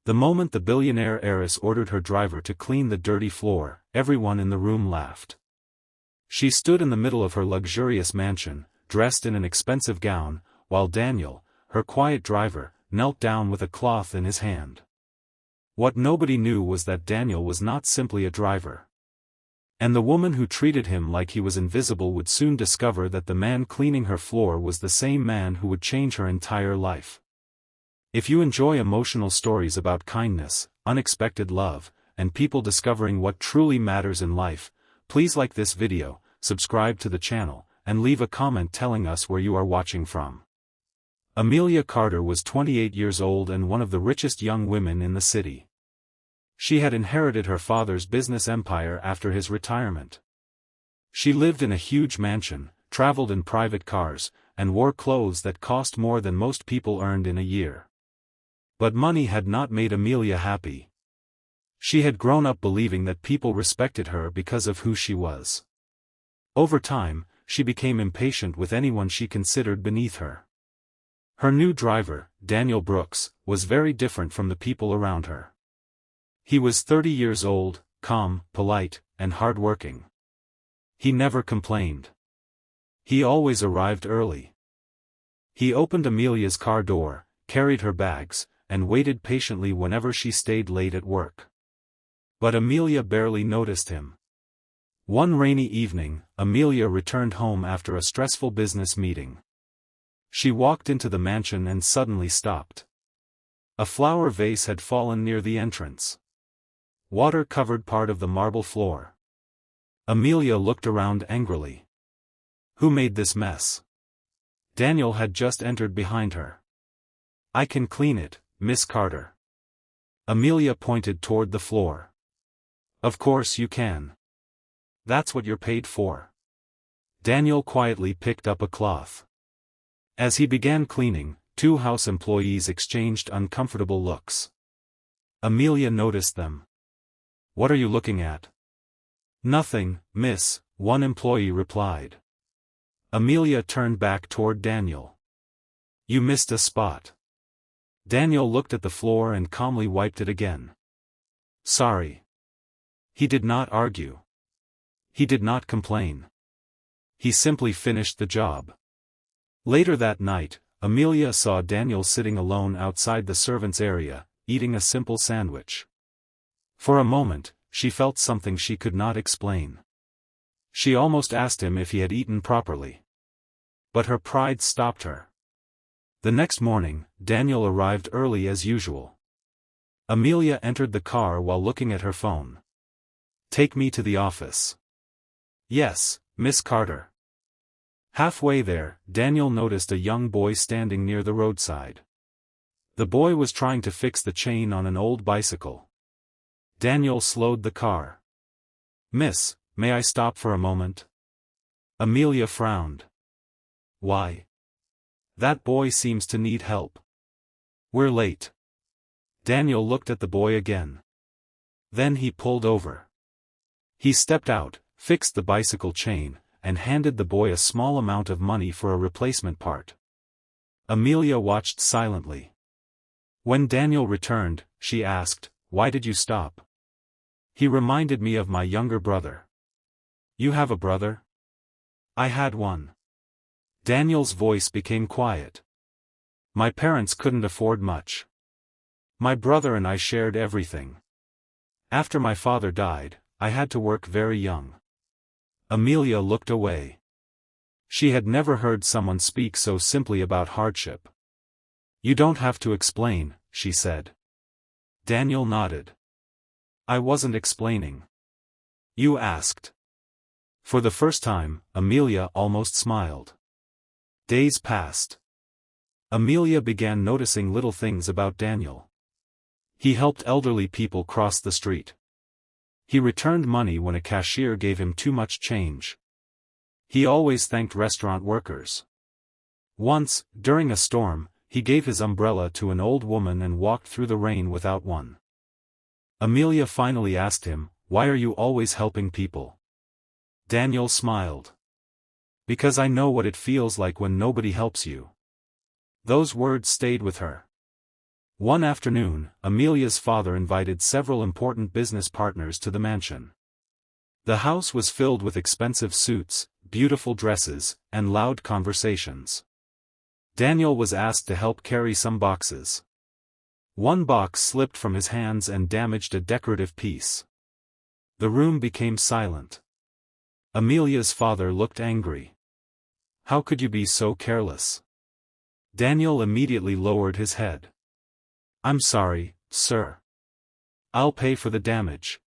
The moment the billionaire heiress ordered her driver to clean the dirty floor, everyone in the room laughed. She stood in the middle of her luxurious mansion, dressed in an expensive gown, while Daniel, her quiet driver, knelt down with a cloth in his hand. What nobody knew was that Daniel was not simply a driver. And the woman who treated him like he was invisible would soon discover that the man cleaning her floor was the same man who would change her entire life. If you enjoy emotional stories about kindness, unexpected love, and people discovering what truly matters in life, please like this video, subscribe to the channel, and leave a comment telling us where you are watching from. Amelia Carter was 28 years old and one of the richest young women in the city. She had inherited her father's business empire after his retirement. She lived in a huge mansion, traveled in private cars, and wore clothes that cost more than most people earned in a year. But money had not made Amelia happy. She had grown up believing that people respected her because of who she was. Over time, she became impatient with anyone she considered beneath her. Her new driver, Daniel Brooks, was very different from the people around her. He was 30 years old, calm, polite, and hard-working. He never complained. He always arrived early. He opened Amelia's car door, carried her bags, and waited patiently whenever she stayed late at work. But Amelia barely noticed him. One rainy evening, Amelia returned home after a stressful business meeting. She walked into the mansion and suddenly stopped. A flower vase had fallen near the entrance. Water covered part of the marble floor. Amelia looked around angrily. Who made this mess? Daniel had just entered behind her. I can clean it, Miss Carter. Amelia pointed toward the floor. Of course you can. That's what you're paid for. Daniel quietly picked up a cloth. As he began cleaning, two house employees exchanged uncomfortable looks. Amelia noticed them. What are you looking at? Nothing, miss, one employee replied. Amelia turned back toward Daniel. You missed a spot. Daniel looked at the floor and calmly wiped it again. Sorry. He did not argue. He did not complain. He simply finished the job. Later that night, Amelia saw Daniel sitting alone outside the servants' area, eating a simple sandwich. For a moment, she felt something she could not explain. She almost asked him if he had eaten properly. But her pride stopped her. The next morning, Daniel arrived early as usual. Amelia entered the car while looking at her phone. Take me to the office. Yes, Miss Carter. Halfway there, Daniel noticed a young boy standing near the roadside. The boy was trying to fix the chain on an old bicycle. Daniel slowed the car. Miss, may I stop for a moment? Amelia frowned. Why? That boy seems to need help. We're late. Daniel looked at the boy again. Then he pulled over. He stepped out, fixed the bicycle chain, and handed the boy a small amount of money for a replacement part. Amelia watched silently. When Daniel returned, she asked, Why did you stop? He reminded me of my younger brother. You have a brother? I had one. Daniel's voice became quiet. My parents couldn't afford much. My brother and I shared everything. After my father died, I had to work very young. Amelia looked away. She had never heard someone speak so simply about hardship. You don't have to explain, she said. Daniel nodded. I wasn't explaining. You asked. For the first time, Amelia almost smiled. Days passed. Amelia began noticing little things about Daniel. He helped elderly people cross the street. He returned money when a cashier gave him too much change. He always thanked restaurant workers. Once, during a storm, he gave his umbrella to an old woman and walked through the rain without one. Amelia finally asked him, Why are you always helping people? Daniel smiled. Because I know what it feels like when nobody helps you. Those words stayed with her. One afternoon, Amelia's father invited several important business partners to the mansion. The house was filled with expensive suits, beautiful dresses, and loud conversations. Daniel was asked to help carry some boxes. One box slipped from his hands and damaged a decorative piece. The room became silent. Amelia's father looked angry. "How could you be so careless?" Daniel immediately lowered his head. "I'm sorry, sir. I'll pay for the damage."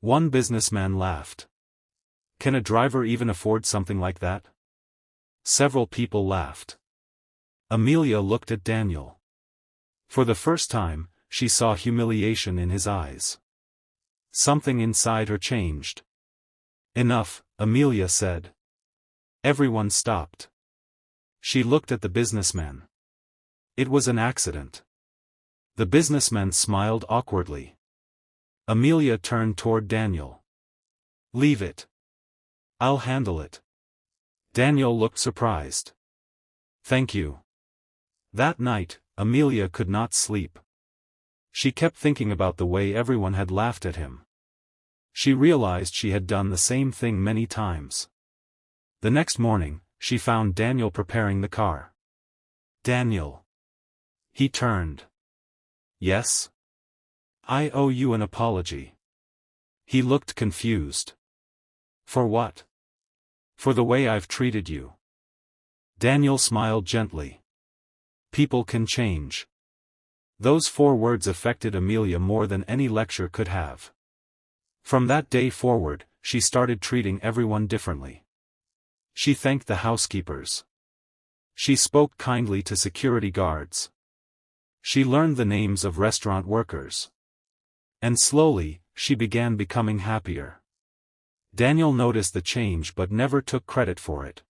One businessman laughed. "Can a driver even afford something like that?" Several people laughed. Amelia looked at Daniel. For the first time, she saw humiliation in his eyes. Something inside her changed. "Enough," Amelia said. Everyone stopped. She looked at the businessman. "It was an accident." The businessman smiled awkwardly. Amelia turned toward Daniel. "Leave it. I'll handle it." Daniel looked surprised. "Thank you." That night, Amelia could not sleep. She kept thinking about the way everyone had laughed at him. She realized she had done the same thing many times. The next morning, she found Daniel preparing the car. "Daniel." He turned. "Yes? I owe you an apology." He looked confused. "For what?" "For the way I've treated you." Daniel smiled gently. "People can change." Those 4 words affected Amelia more than any lecture could have. From that day forward, she started treating everyone differently. She thanked the housekeepers. She spoke kindly to security guards. She learned the names of restaurant workers. And slowly, she began becoming happier. Daniel noticed the change but never took credit for it.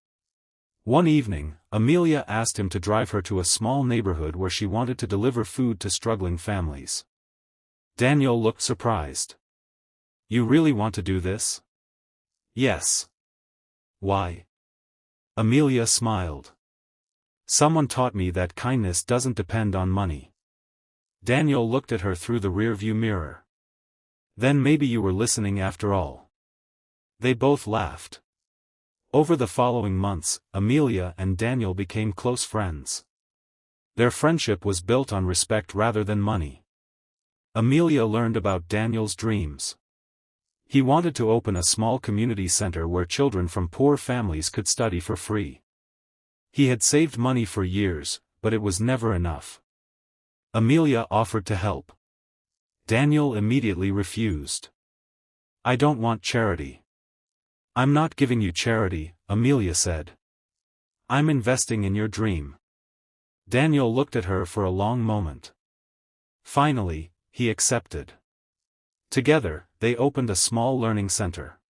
One evening, Amelia asked him to drive her to a small neighborhood where she wanted to deliver food to struggling families. Daniel looked surprised. "You really want to do this?" "Yes." "Why?" Amelia smiled. "Someone taught me that kindness doesn't depend on money." Daniel looked at her through the rearview mirror. "Then maybe you were listening after all." They both laughed. Over the following months, Amelia and Daniel became close friends. Their friendship was built on respect rather than money. Amelia learned about Daniel's dreams. He wanted to open a small community center where children from poor families could study for free. He had saved money for years, but it was never enough. Amelia offered to help. Daniel immediately refused. "I don't want charity." "I'm not giving you charity," Amelia said. "I'm investing in your dream." Daniel looked at her for a long moment. Finally, he accepted. Together, they opened a small learning center.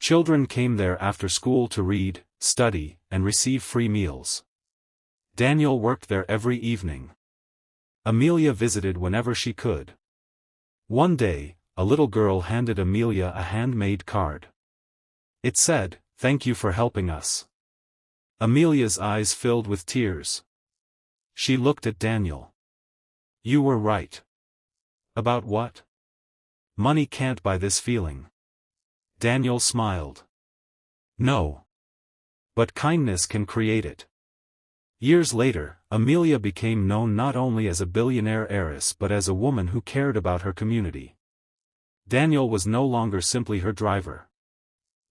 Children came there after school to read, study, and receive free meals. Daniel worked there every evening. Amelia visited whenever she could. One day, a little girl handed Amelia a handmade card. It said, "Thank you for helping us." Amelia's eyes filled with tears. She looked at Daniel. "You were right." "About what?" "Money can't buy this feeling." Daniel smiled. "No. But kindness can create it." Years later, Amelia became known not only as a billionaire heiress but as a woman who cared about her community. Daniel was no longer simply her driver.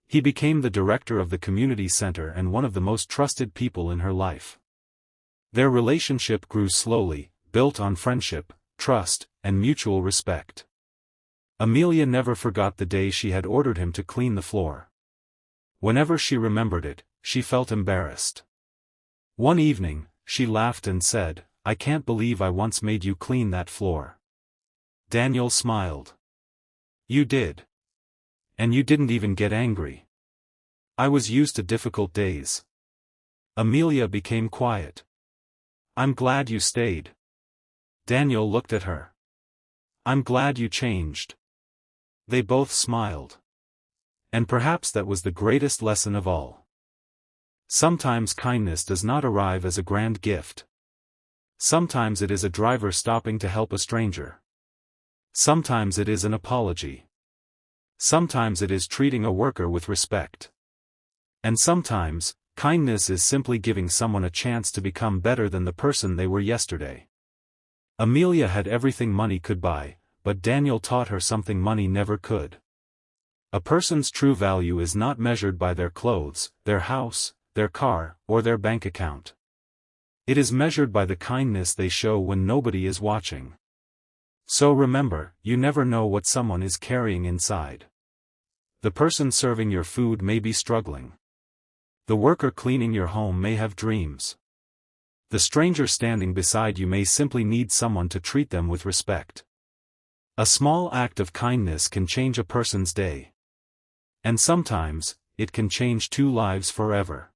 He became the director of the community center and one of the most trusted people in her life. Their relationship grew slowly, built on friendship, trust, and mutual respect. Amelia never forgot the day she had ordered him to clean the floor. Whenever she remembered it, she felt embarrassed. One evening, she laughed and said, "I can't believe I once made you clean that floor." Daniel smiled. "You did. And you didn't even get angry." "I was used to difficult days." Amelia became quiet. "I'm glad you stayed." Daniel looked at her. "I'm glad you changed." They both smiled. And perhaps that was the greatest lesson of all. Sometimes kindness does not arrive as a grand gift. Sometimes it is a driver stopping to help a stranger. Sometimes it is an apology. Sometimes it is treating a worker with respect. And sometimes, kindness is simply giving someone a chance to become better than the person they were yesterday. Amelia had everything money could buy, but Daniel taught her something money never could. A person's true value is not measured by their clothes, their house, their car, or their bank account. It is measured by the kindness they show when nobody is watching. So remember, you never know what someone is carrying inside. The person serving your food may be struggling. The worker cleaning your home may have dreams. The stranger standing beside you may simply need someone to treat them with respect. A small act of kindness can change a person's day. And sometimes, it can change two lives forever.